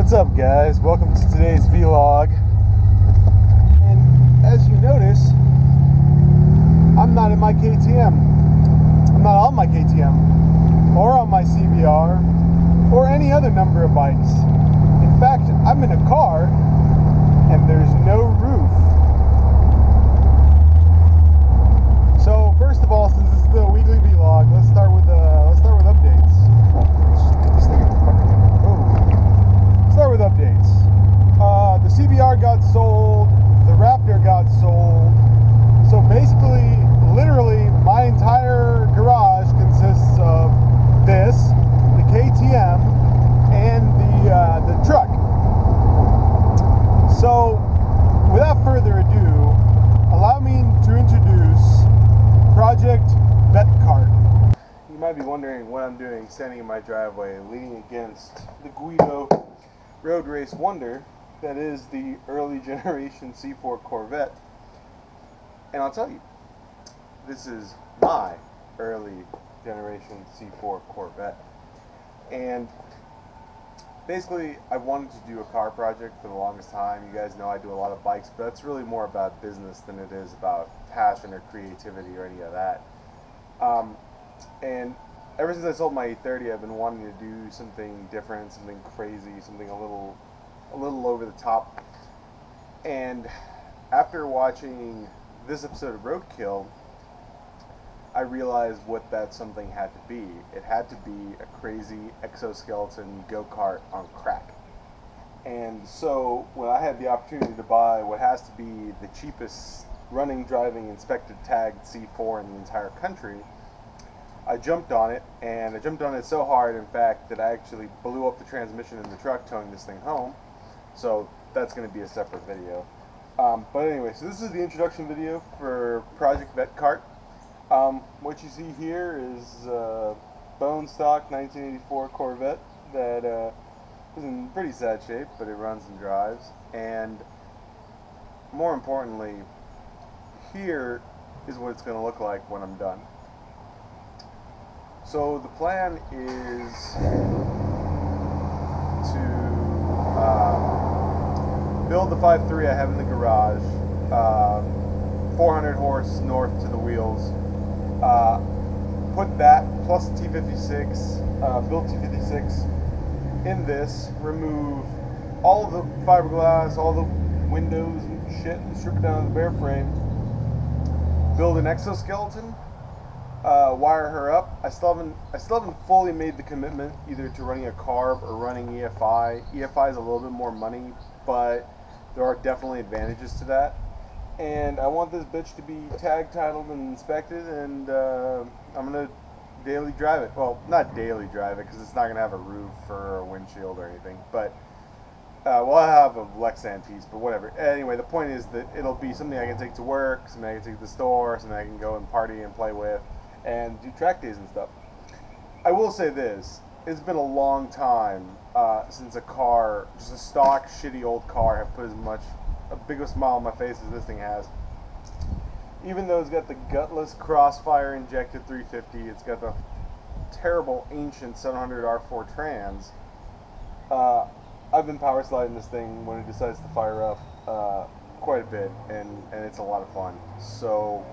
What's up, guys? Welcome to today's vlog. And as you notice, I'm not in my KTM. I'm not on my KTM or on my CBR or any other number of bikes. In fact, I'm in a car and there's no roof. So first of all, since this is the weekly vlog, let's start with updates. Start with updates. The CBR got sold, the Raptor got sold. So basically, literally, my entire garage consists of this, the KTM, and the truck. So, without further ado, allow me to introduce Project VetteCart. You might be wondering what I'm doing standing in my driveway, leaning against the Guido road race wonder that is the early generation C4 Corvette. And I'll tell you, this is my early generation C4 Corvette. And basically, I wanted to do a car project for the longest time. You guys know I do a lot of bikes, but that's really more about business than it is about passion or creativity or any of that. And ever since I sold my 830, I've been wanting to do something different, something crazy, something a little over the top. And after watching this episode of Roadkill, I realized what that something had to be. It had to be a crazy exoskeleton go-kart on crack. And so when I had the opportunity to buy what has to be the cheapest running, driving, inspected, tagged C4 in the entire country, I jumped on it, and I jumped on it so hard, in fact, that I actually blew up the transmission in the truck towing this thing home. So that's going to be a separate video. But anyway, so this is the introduction video for Project VetteCart. What you see here is a bone stock 1984 Corvette that is in pretty sad shape, but it runs and drives. And more importantly, here is what it's going to look like when I'm done. So the plan is to build the 5.3 I have in the garage, 400 horse north to the wheels, put that plus the T56, build T56 in this, remove all of the fiberglass, all the windows and shit, and strip it down to the bare frame, build an exoskeleton, wire her up. I still haven't fully made the commitment either to running a carb or running EFI. EFI is a little bit more money, but there are definitely advantages to that. And I want this bitch to be tag titled and inspected, and I'm gonna daily drive it. Well, not daily drive it because it's not gonna have a roof or a windshield or anything, but well, I have a Lexan piece, but whatever. Anyway, the point is that it'll be something I can take to work, something I can take to the store, something I can go and party and play with, and do track days and stuff. I will say this, it's been a long time since a car, just a stock shitty old car, have put a big smile on my face as this thing has. Even though it's got the gutless Crossfire injected 350, it's got the terrible ancient 700 R4 trans, I've been power sliding this thing when it decides to fire up quite a bit, and it's a lot of fun. So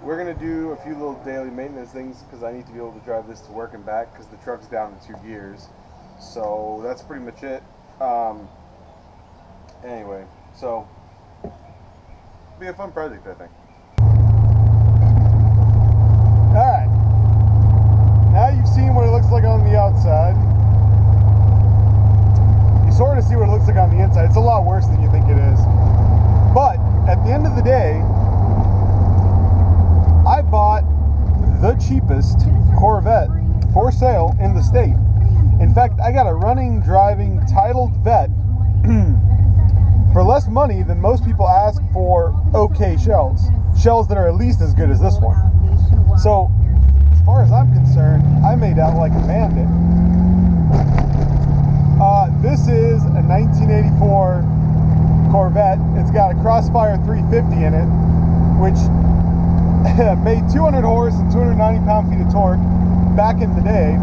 we're going to do a few little daily maintenance things because I need to be able to drive this to work and back because the truck's down in 2 gears. So that's pretty much it. Anyway, so it'll be a fun project, I think. Alright, now you've seen what it looks like on the outside. You sort of see what it looks like on the inside. It's a lot worse than you think it is. But at the end of the day, I bought the cheapest Corvette for sale in the state. In fact, I got a running, driving, titled Vette for less money than most people ask for okay shells. Shells that are at least as good as this one. So, as far as I'm concerned, I made out like a bandit. This is a 1984 Corvette. It's got a Crossfire 350 in it, which made 200 horse and 290 pound-feet of torque back in the day.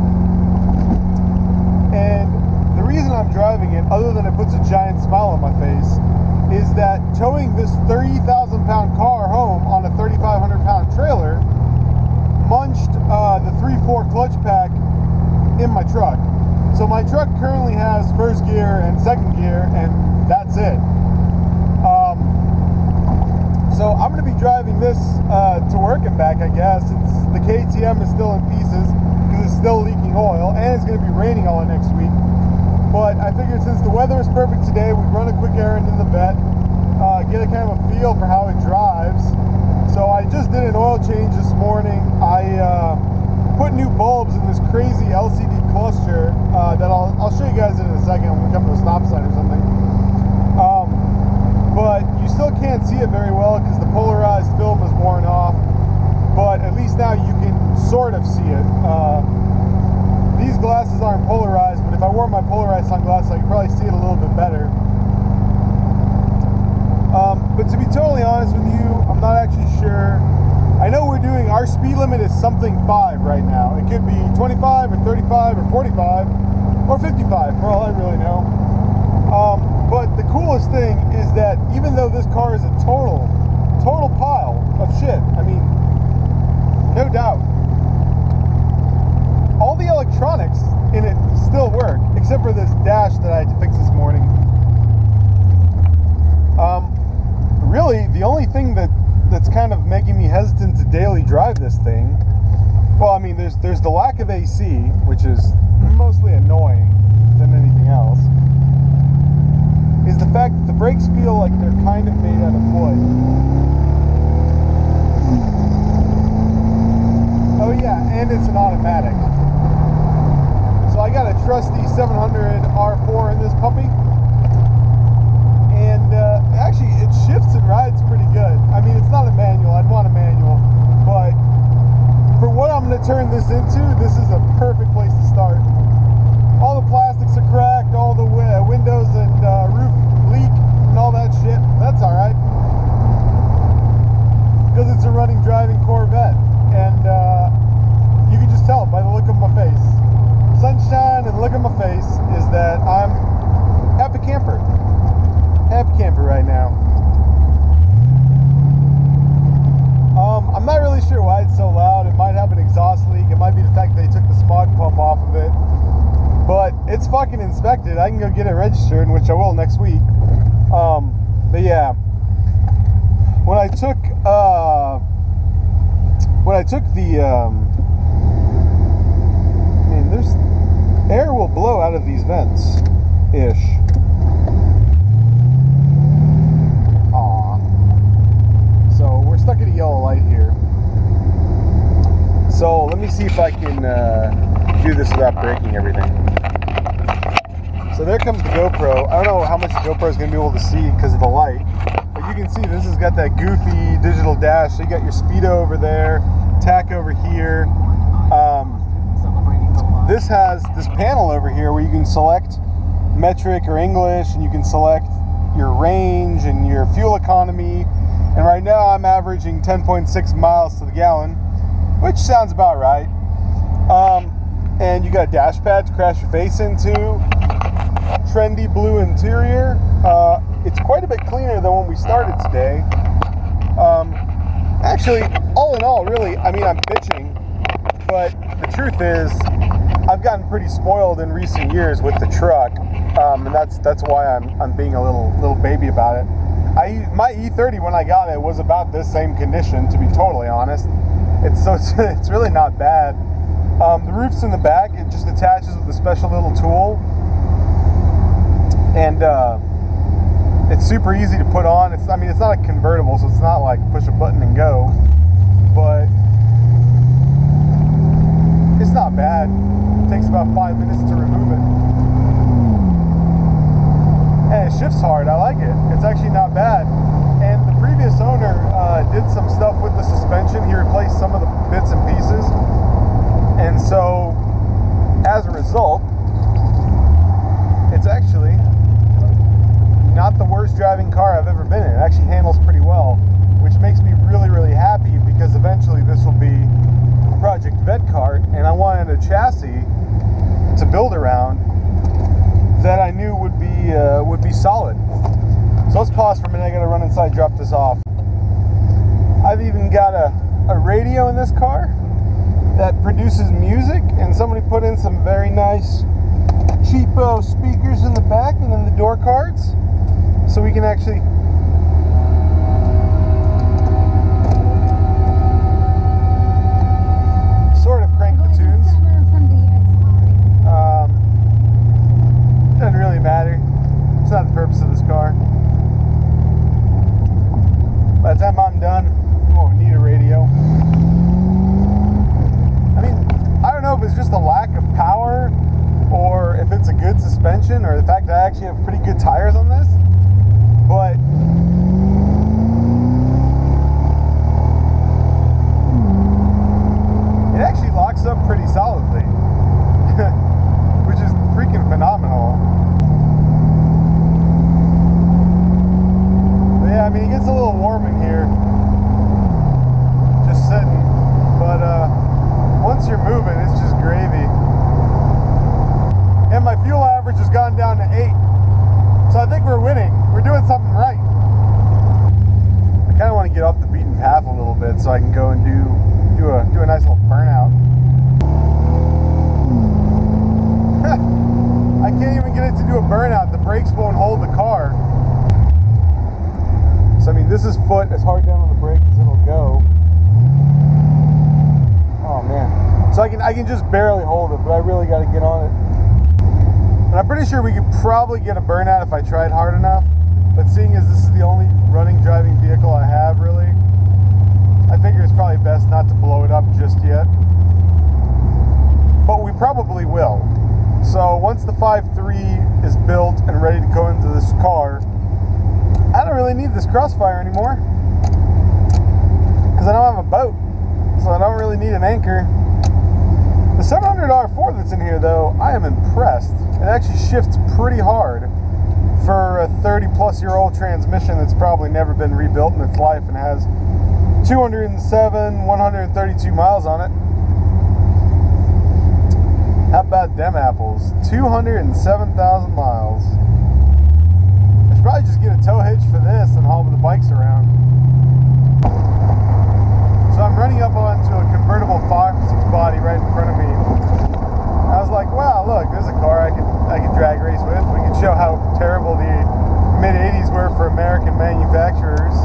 And the reason I'm I'm driving it, other than it puts a giant smile on my face, is that towing this 30,000 pound car home on a 3,500 pound trailer munched the 3/4 clutch pack in my truck. So my truck currently has first gear and second gear, and that's it. So I'm going to be driving this to work and back, I guess. The KTM is still in pieces because it's still leaking oil, and it's going to be raining all of next week. But I figured since the weather is perfect today, we'd run a quick errand in the vet, get a kind of a feel for how it drives. So I just did an oil change this morning. I put new bulbs in this crazy LCD cluster that I'll show you guys in a second when we come to a stop sign or something. But you still can't see it very well because the polarized film is worn off. But at least now you can sort of see it. These glasses aren't polarized, but if I wore my polarized sunglasses, I could probably see it a little bit better. But to be totally honest with you, I'm not actually sure. I know our speed limit is something 5 right now. It could be 25 or 35 or 45 or 55 for all I really know. But the coolest thing is that even though this car is a total pile of shit, I mean, no doubt, all the electronics in it still work, except for this dash that I had to fix this morning. Really, the only thing that's kind of making me hesitant to daily drive this thing, well, I mean, there's the lack of AC, which is mostly annoying than anything else, is the fact that the brakes feel like they're kind of made out of wood. Oh yeah, and it's an automatic. So I got a trusty 700 R4 in this puppy. And actually it shifts and rides pretty good. I mean, it's not a manual, I'd want a manual. But for what I'm going to turn this into, this is a perfect place to start. All the plastics are cracked, all the windows and roof leak and all that shit. That's alright. Because it's a running, driving Corvette. And you can just tell by the look of my face. Sunshine and the look of my face is that I'm happy camper. Happy camper right now. I'm not really sure why it's so loud. It might have an exhaust leak. It might be the fact that they took the smog pump off of it. But it's fucking inspected. I can go get it registered, which I will next week. But yeah, when I took the man, there's air will blow out of these vents ish. Aw. So we're stuck at a yellow light here. So let me see if I can do this without breaking everything. So there comes the GoPro. I don't know how much the GoPro is going to be able to see because of the light. But you can see this has got that goofy digital dash. So you got your speedo over there, tack over here. This has this panel over here where you can select metric or English, and you can select your range and your fuel economy. And right now I'm averaging 10.6 miles to the gallon, which sounds about right. And you got a dash pad to crash your face into. Trendy blue interior. It's quite a bit cleaner than when we started today. Actually, all in all, really, I mean, I'm bitching, but the truth is, I've gotten pretty spoiled in recent years with the truck, and that's why I'm being a little baby about it. My E30 when I got it was about this same condition, to be totally honest. It's really not bad. The roof's in the back. It just attaches with a special little tool, and it's super easy to put on. I mean, it's not a convertible, so it's not like push a button and go, but it's not bad. It takes about 5 minutes to remove it. And it shifts hard. I like it. It's actually not bad. And the previous owner did some stuff with the suspension. He replaced some of the bits and pieces. And so, as a result, it's actually not the worst driving car I've ever been in. It actually handles pretty well, which makes me really, really happy, because eventually this will be Project VetteCart, and I wanted a chassis to build around that I knew would be solid. So let's pause for a minute. I gotta run inside, drop this off. I've even got a radio in this car that produces music, and somebody put in some very nice cheapo speakers in the back and then the door cards, so we can actually sort of crank the tunes. Doesn't really matter. It's not the purpose of this car. By the time I'm done, we won't need a radio. I mean, I don't know if it's just a lack of power, or if it's a good suspension, or the fact that I actually have pretty good tires on this, but it actually locks up pretty solidly, which is freaking phenomenal. But yeah, I mean, it gets a little warm in here, just sitting, but once you're moving, it's just gravy. And my fuel average has gone down to 8. So I think we're winning. We're doing something right. I kind of want to get off the beaten path a little bit so I can go and do a nice little burnout. I can't even get it to do a burnout. The brakes won't hold the car. So I mean, this is foot as hard down on the brake as it'll go. Oh man. So I can just barely hold it, but I really got to get on it. And I'm pretty sure we could probably get a burnout if I tried hard enough. But seeing as this is the only running driving vehicle I have, really, I figure it's probably best not to blow it up just yet. But we probably will. So once the 5.3 is built and ready to go into this car, I don't really need this Crossfire anymore, because I don't have a boat, so I don't really need an anchor. The 700 R4 that's in here, though, I am impressed. It actually shifts pretty hard for a 30-plus-year-old transmission that's probably never been rebuilt in its life and has 132 miles on it. How about them apples? 207,000 miles. I should probably just get a tow hitch for this and haul the bikes around. So I'm running up onto a convertible Fox body right in front of me. I was like, wow, look, there's a car I can drag race with. We can show how terrible the mid-80s were for American manufacturers.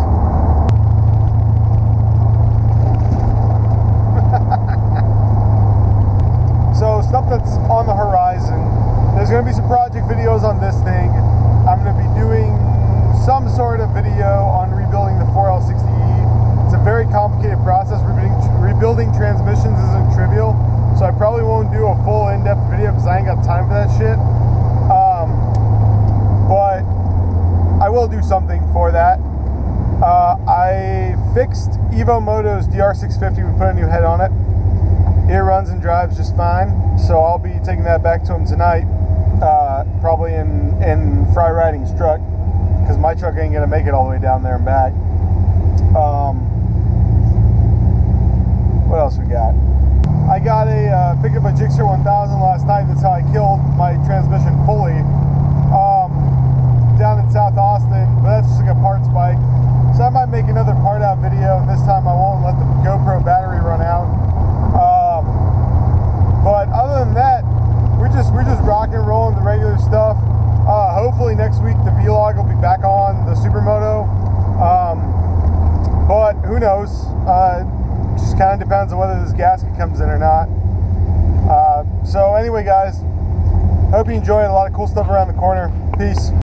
So stuff that's on the horizon. There's going to be some project videos on this thing. I'm going to be doing some sort of video on rebuilding the 4L60E. It's a very complicated process. Rebuilding transmissions isn't trivial, so I probably won't do a full in-depth video because I ain't got time for that shit. But I will do something for that. I fixed Evo Moto's DR650. We put a new head on it. It runs and drives just fine, so I'll be taking that back to him tonight, probably in Fry Riding's truck, because my truck ain't gonna make it all the way down there and back. What else we got? I got picked up a Gixxer 1000 last night. That's how I killed my transmission fully, down in South Austin, but that's just like a parts bike. So I might make another part out video, and this time I won't let the GoPro battery run out. But other than that, we're just rocking and rolling the regular stuff. Hopefully next week the vlog will be back on the Supermoto. But who knows? Just kind of depends on whether this gasket comes in or not. So anyway, guys, hope you enjoyed. A lot of cool stuff around the corner. Peace.